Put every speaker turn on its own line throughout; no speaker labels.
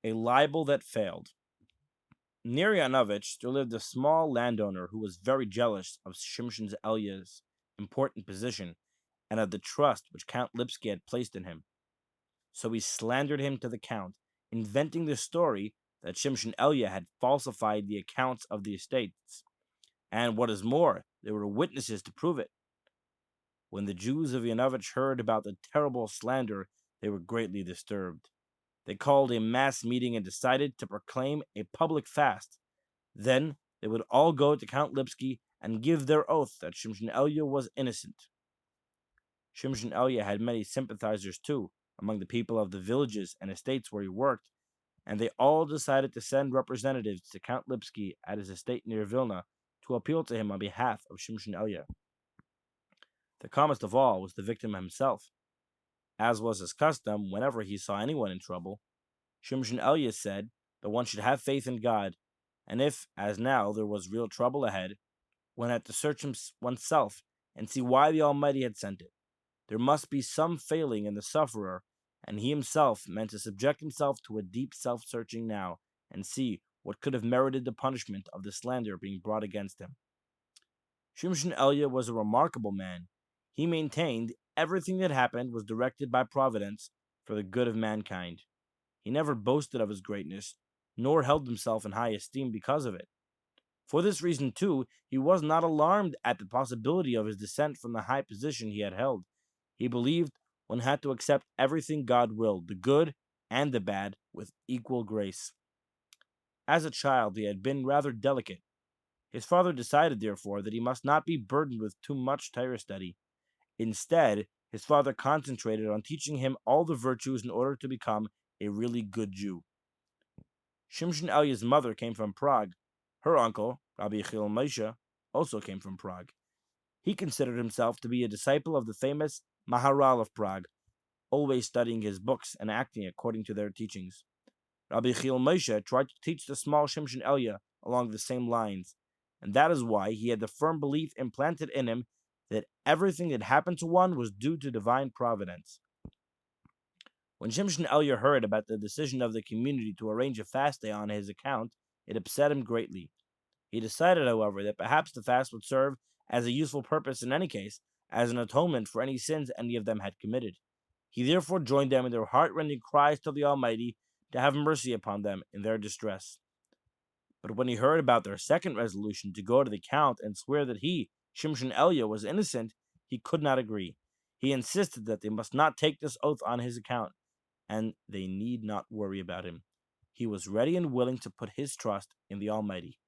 A libel that failed. Near Yanovich, there lived a small landowner who was very jealous of Shimshon Elya's important position and of the trust which Count Lipsky had placed in him. So he slandered him to the Count, inventing the story that Shimshon Elya had falsified the accounts of the estates, and what is more, there were witnesses to prove it. When the Jews of Yanovich heard about the terrible slander, they were greatly disturbed. They called a mass meeting and decided to proclaim a public fast. Then they would all go to Count Lipsky and give their oath that Shimshon Elya was innocent. Shimshon Elya had many sympathizers too, among the people of the villages and estates where he worked, and they all decided to send representatives to Count Lipsky at his estate near Vilna to appeal to him on behalf of Shimshon Elya. The calmest of all was the victim himself. As was his custom, whenever he saw anyone in trouble, Shimshon Elya said that one should have faith in God, and if, as now, there was real trouble ahead, one had to search oneself and see why the Almighty had sent it. There must be some failing in the sufferer, and he himself meant to subject himself to a deep self-searching now, and see what could have merited the punishment of the slander being brought against him. Shimshon Elya was a remarkable man. He maintained everything that happened was directed by Providence for the good of mankind. He never boasted of his greatness, nor held himself in high esteem because of it. For this reason, too, he was not alarmed at the possibility of his descent from the high position he had held. He believed one had to accept everything God willed, the good and the bad, with equal grace. As a child, he had been rather delicate. His father decided, therefore, that he must not be burdened with too much Torah study. Instead, his father concentrated on teaching him all the virtues in order to become a really good Jew. Shimshon Elya's mother came from Prague. Her uncle, Rabbi Yechiel Moshe, also came from Prague. He considered himself to be a disciple of the famous Maharal of Prague, always studying his books and acting according to their teachings. Rabbi Yechiel Moshe tried to teach the small Shimshon Elya along the same lines, and that is why he had the firm belief implanted in him that everything that happened to one was due to divine providence. When Shimshon Elya heard about the decision of the community to arrange a fast day on his account, it upset him greatly. He decided, however, that perhaps the fast would serve as a useful purpose in any case, as an atonement for any sins any of them had committed. He therefore joined them in their heartrending cries to the Almighty to have mercy upon them in their distress. But when he heard about their second resolution to go to the Count and swear that he, Shimshon Elya, was innocent, he could not agree. He insisted that they must not take this oath on his account, and they need not worry about him. He was ready and willing to put his trust in the Almighty.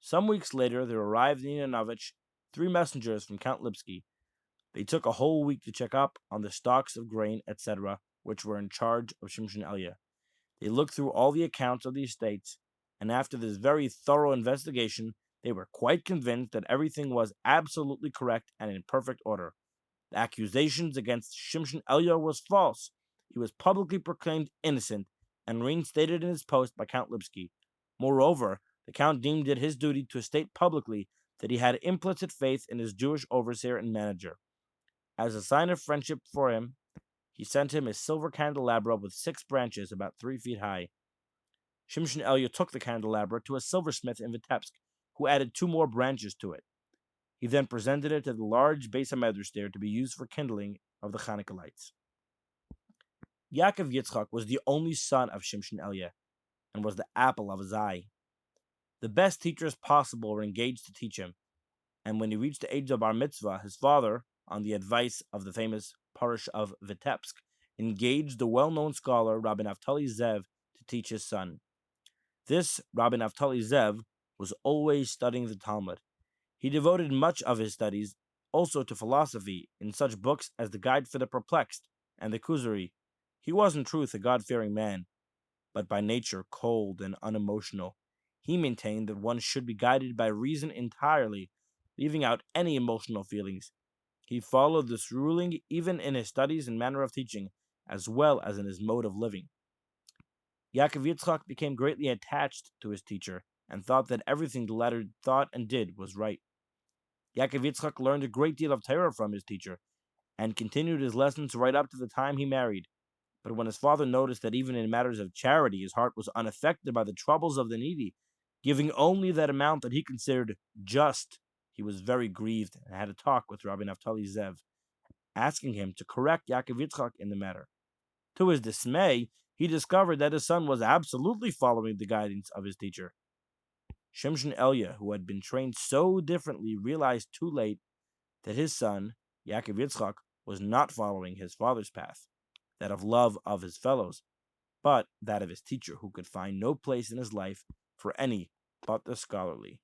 Some weeks later, there arrived in Yanovich 3 messengers from Count Lipsky. They took a whole week to check up on the stocks of grain, etc., which were in charge of Shimshon Elya. They looked through all the accounts of the estates, and after this very thorough investigation, they were quite convinced that everything was absolutely correct and in perfect order. The accusations against Shimshon Elya was false. He was publicly proclaimed innocent and reinstated in his post by Count Lipsky. Moreover, the Count deemed it his duty to state publicly that he had implicit faith in his Jewish overseer and manager. As a sign of friendship for him, he sent him a silver candelabra with 6 branches about 3 feet high. Shimshon Elya took the candelabra to a silversmith in Vitebsk, who added 2 more branches to it. He then presented it to the large Beis HaMedrash there to be used for kindling of the Hanukkah lights. Yaakov Yitzchak was the only son of Shimshon Elya, and was the apple of his eye. The best teachers possible were engaged to teach him, and when he reached the age of bar mitzvah, his father, on the advice of the famous parish of Vitebsk, engaged the well-known scholar Rabbi Naftali Zev to teach his son. This Rabbi Naftali Zev was always studying the Talmud. He devoted much of his studies also to philosophy in such books as the Guide for the Perplexed and the Kuzari. He was in truth a God-fearing man, but by nature cold and unemotional. He maintained that one should be guided by reason entirely, leaving out any emotional feelings. He followed this ruling even in his studies and manner of teaching, as well as in his mode of living. Yaakov Yitzchak became greatly attached to his teacher, and thought that everything the latter thought and did was right. Yaakov Yitzchak learned a great deal of Torah from his teacher, and continued his lessons right up to the time he married. But when his father noticed that even in matters of charity, his heart was unaffected by the troubles of the needy, giving only that amount that he considered just, he was very grieved and had a talk with Rabbi Naphtali Zev, asking him to correct Yaakov Yitzchak in the matter. To his dismay, he discovered that his son was absolutely following the guidance of his teacher. Shimshon Elia, who had been trained so differently, realized too late that his son, Yaakov Yitzchak, was not following his father's path, that of love of his fellows, but that of his teacher, who could find no place in his life for any but the scholarly.